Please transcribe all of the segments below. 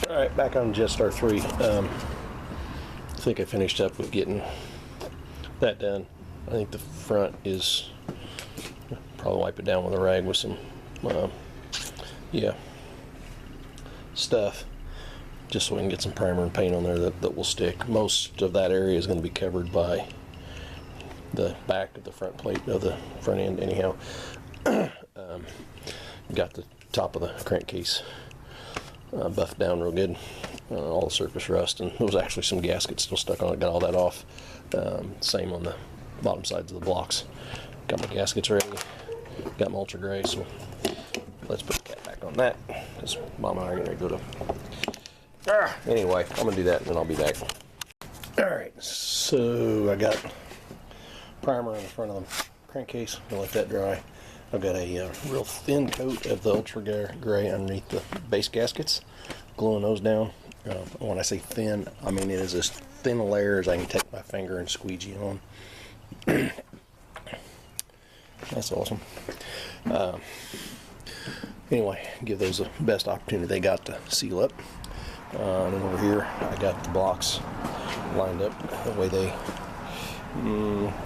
Alright, back on Jetstar 3. I think I finished up with getting that done. I think the front is, probably wipe it down with a rag with some, stuff, just so we can get some primer and paint on there that will stick. Most of that area is going to be covered by the back of the front plate of the front end anyhow. Got the top of the crankcase buffed down real good, all the surface rust, and there was actually some gaskets still stuck on it. Got all that off. Same on the bottom sides of the blocks. Got my gaskets ready, got my ultra gray, so let's put the cap back on that, because Mom and I are going to go to... Anyway, I'm going to do that and then I'll be back. Alright, so I got primer on the front of the crankcase. I'll let that dry. I've got a real thin coat of the ultra gray underneath the base gaskets, gluing those down. When I say thin, I mean it is as thin a layer as I can take my finger and squeegee on. That's awesome. Anyway, give those the best opportunity they got to seal up. And then over here, I got the blocks lined up the way they...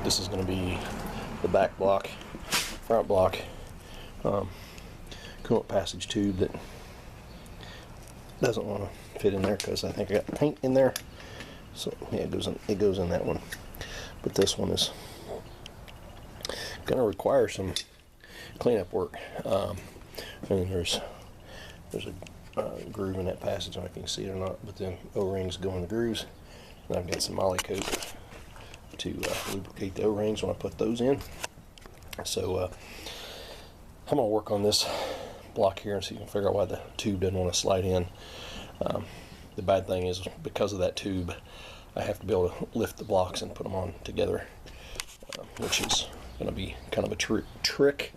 this is going to be the back block, front block, coolant passage tube that doesn't want to fit in there because I think I got paint in there. So yeah, it goes in that one. But this one is going to require some cleanup work. And there's a groove in that passage. I don't know if you can see it or not, but then O-rings go in the grooves, and I've got some moly coat to lubricate the O-rings when I put those in. So I'm gonna work on this block here and see if I can figure out why the tube doesn't want to slide in. The bad thing is, because of that tube, I have to be able to lift the blocks and put them on together, which is going to be kind of a trick.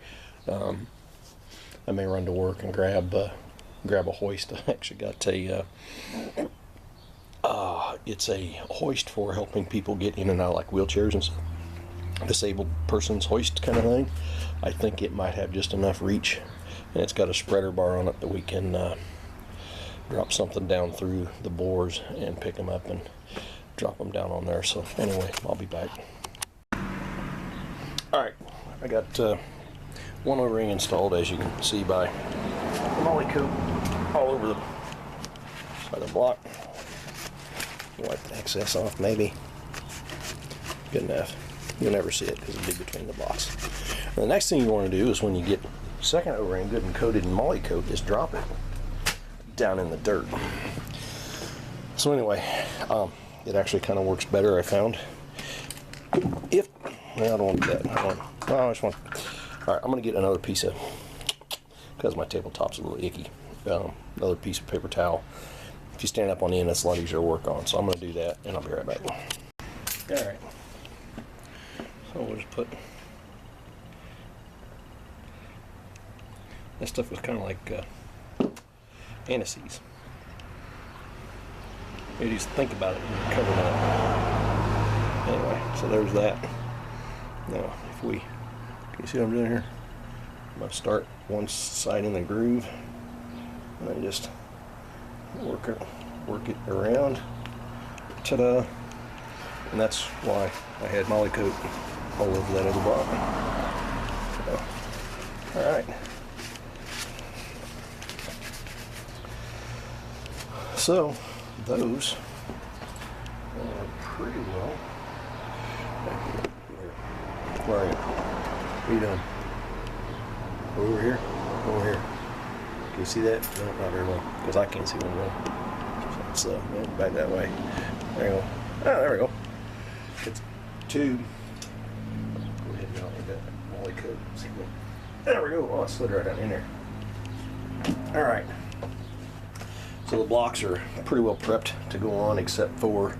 I may run to work and grab a hoist. I actually got it's a hoist for helping people get in and out, like wheelchairs and stuff. Disabled person's hoist kind of thing. I think it might have just enough reach, and it's got a spreader bar on it that we can drop something down through the bores and pick them up and drop them down on there. So anyway, I'll be back. Alright, I got one O-ring installed, as you can see by the moly coat all over the side of the block. Wipe the excess off, maybe. Good enough. You'll never see it because it'll be between the blocks. And the next thing you want to do is, when you get the second O-ring good and coated in moly coat, is drop it down in the dirt. So anyway, it actually kind of works better, I found. Well, I don't want to do that. I just want... Alright, I'm going to get another piece of, because my tabletop's a little icky, another piece of paper towel. If you stand up on the end, that's a lot easier to work on. So I'm going to do that, and I'll be right back. Alright. So we'll just put... That stuff was kind of like anise. You just think about it and cover it up. Anyway, so there's that. Now, if we... Can you see what I'm doing here? I'm going to start one side in the groove, and then just work it around. Ta-da! And that's why I had moly coat all over that other block. All right. So those are pretty well. Where are you? What are you doing? Over here? Over here. Can you see that? No, not very well, because I can't see what I'm doing. So back that way. There you go. Oh, there we go. It's tube. Go ahead and get that moly coat. There we go. Oh, it slid right down in there. All right. So the blocks are pretty well prepped to go on, except for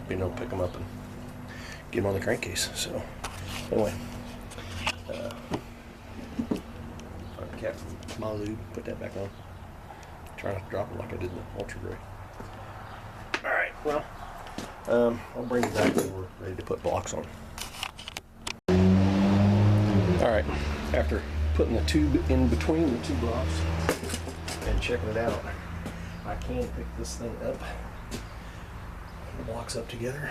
being able to pick them up and get them on the crankcase. So anyway. Cap my lube, put that back on. Try not to drop it like I did the ultra gray. Alright, well, I'll bring it back when we're ready to put blocks on. Alright, after putting the tube in between the two blocks and checking it out, I can pick this thing up. The blocks up together.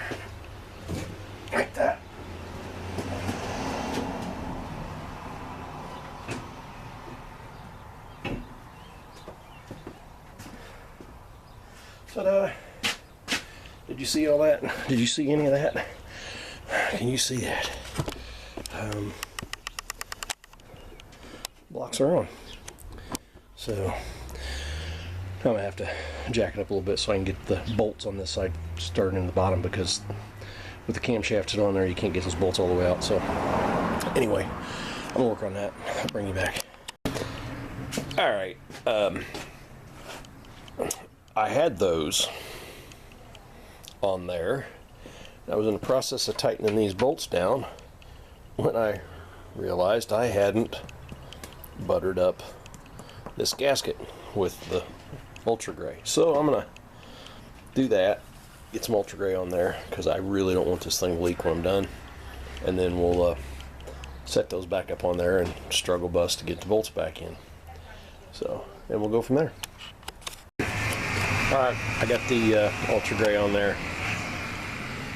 Like that. Ta-da! Did you see all that? Did you see any of that? Can you see that? Blocks are on. So I'm gonna have to jack it up a little bit so I can get the bolts on this side starting in the bottom, because with the camshafts on there you can't get those bolts all the way out. So anyway, I'm gonna work on that. I'll bring you back. All right. I had those on there. I was in the process of tightening these bolts down when I realized I hadn't buttered up this gasket with the Ultra Gray. So I'm gonna do that, get some Ultra Gray on there, because I really don't want this thing to leak when I'm done, and then we'll set those back up on there and struggle bust to get the bolts back in. So, and we'll go from there. Alright, I got the Ultra Gray on there.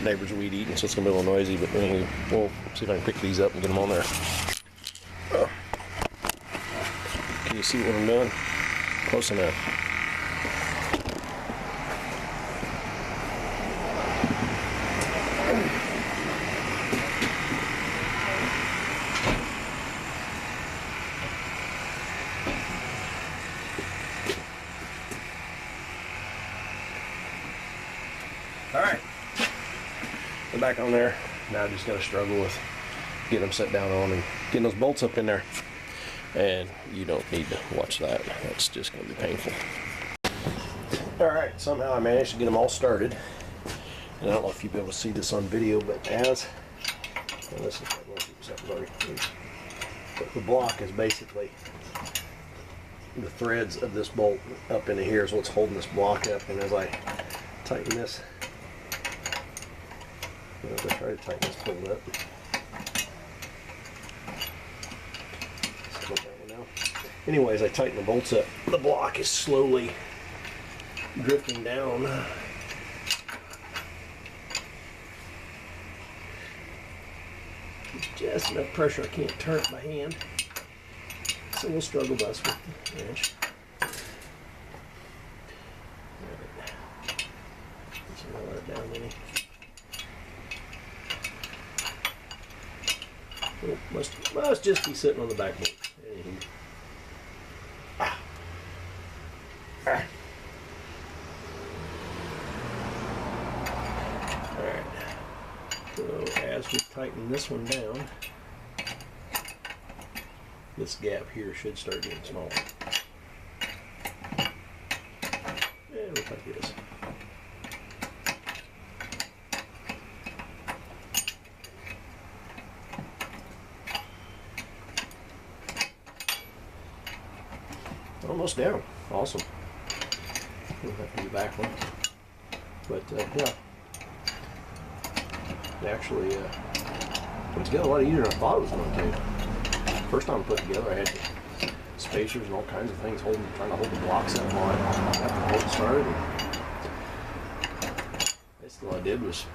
Neighbors are weed eating, so it's gonna be a little noisy, but anyway, we'll see if I can pick these up and get them on there. Can you see what I'm doing? Close enough. Alright, we're back on there. Now I just gotta struggle with getting them set down on and getting those bolts up in there. And you don't need to watch that. That's just gonna be painful. Alright, somehow I managed to get them all started. And I don't know if you'll be able to see this on video, but as the block is basically the threads of this bolt up into here is what's holding this block up, and as I tighten this, as I try to tighten this pulled up. Anyways, I tighten the bolts up. The block is slowly drifting down. Just enough pressure I can't turn it by hand. So we'll struggle bust with the wrench. Let it down, Minnie. Oh, must just be sitting on the backboard. Anywho. Alright, so as we tighten this one down, this gap here should start getting smaller. And look like this. Almost down. Awesome. We'll have to do the back one. But yeah, it actually put together a lot easier than I thought it was going to. First time I put it together, I had spacers and all kinds of things trying to hold the blocks up while I got the bolt started. Basically all I did was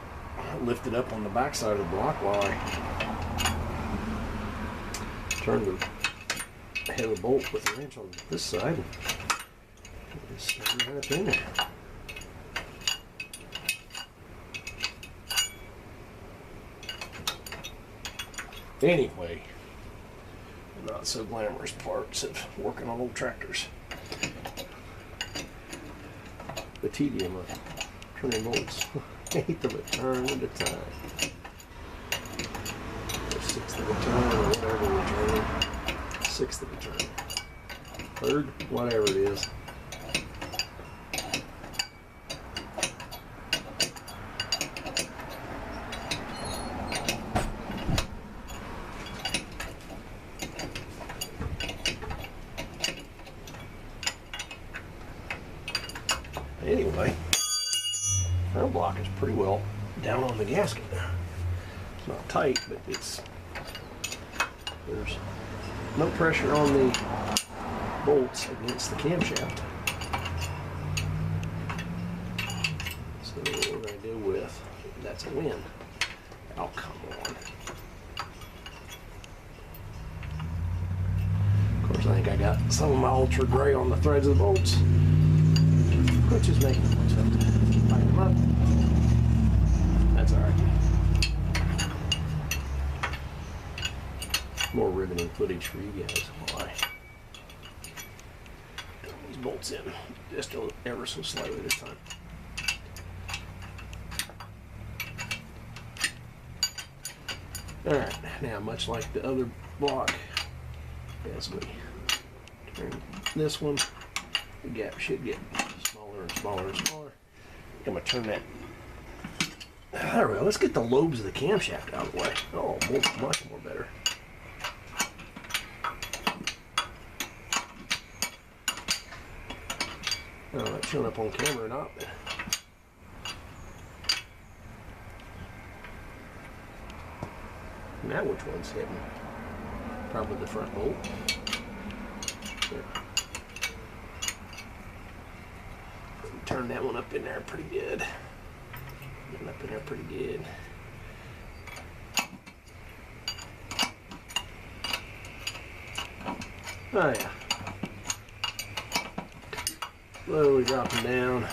lift it up on the back side of the block while I turned the head of the bolt with the wrench on this side, and just stuck it right up in there. Anyway, the not so glamorous parts of working on old tractors. The tedium of turning bolts. Eighth of a turn at a time. Or sixth of a turn, or whatever we're turning. Sixth of a turn, third, whatever it is. Anyway, front block is pretty well down on the gasket. It's not tight, but there's no pressure on the bolts against the camshaft. the wind. Oh, come on. Of course, I think I got some of my ultra gray on the threads of the bolts, which is making it tough to tighten them up. That's all right. More riveting footage for you guys while I put these bolts in just ever so slightly this time. Alright, now much like the other block, as we turn this one, the gap should get smaller and smaller and smaller. I'm going to turn that. There we go. Let's get the lobes of the camshaft out of the way. Oh, much more better. I don't know if it's showing up on camera or not, but now which one's hitting? Probably the front bolt. There. Turn that one up in there pretty good. Getting up in there pretty good. Oh yeah. Slowly dropping down.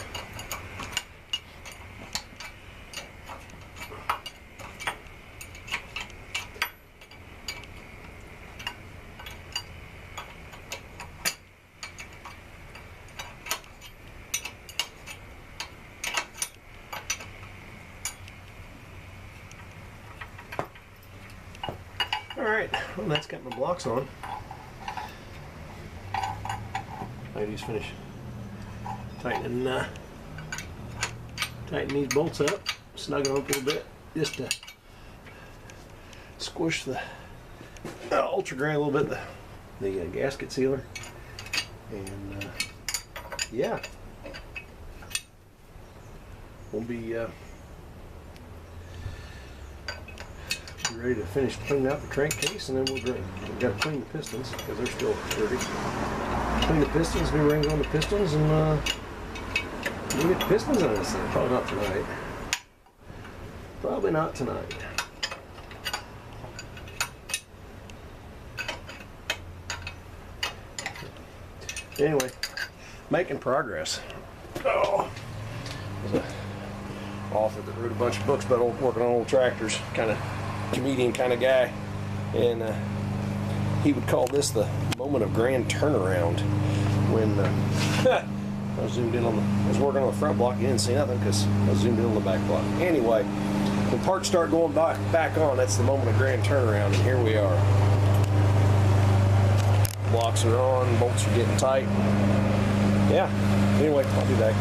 Alright, well that's got my blocks on. I just finish tightening these bolts up, snug them up a little bit, just to squish the ultra gray a little bit, the gasket sealer, and yeah, we'll be ready to finish cleaning out the crankcase, and then we've got to clean the pistons because they're still dirty. Clean the pistons, new rings on the pistons, and we'll get the pistons on this thing. Probably not tonight. Probably not tonight. Anyway, making progress. Oh, there's an author that wrote a bunch of books about working on old tractors, kind of comedian kind of guy, and he would call this the moment of grand turnaround. When I was zoomed in on I was working on the front block, you didn't see nothing because I was zoomed in on the back block. Anyway, when parts start going back on, that's the moment of grand turnaround, and here we are. Blocks are on, bolts are getting tight. Yeah, anyway, I'll be back.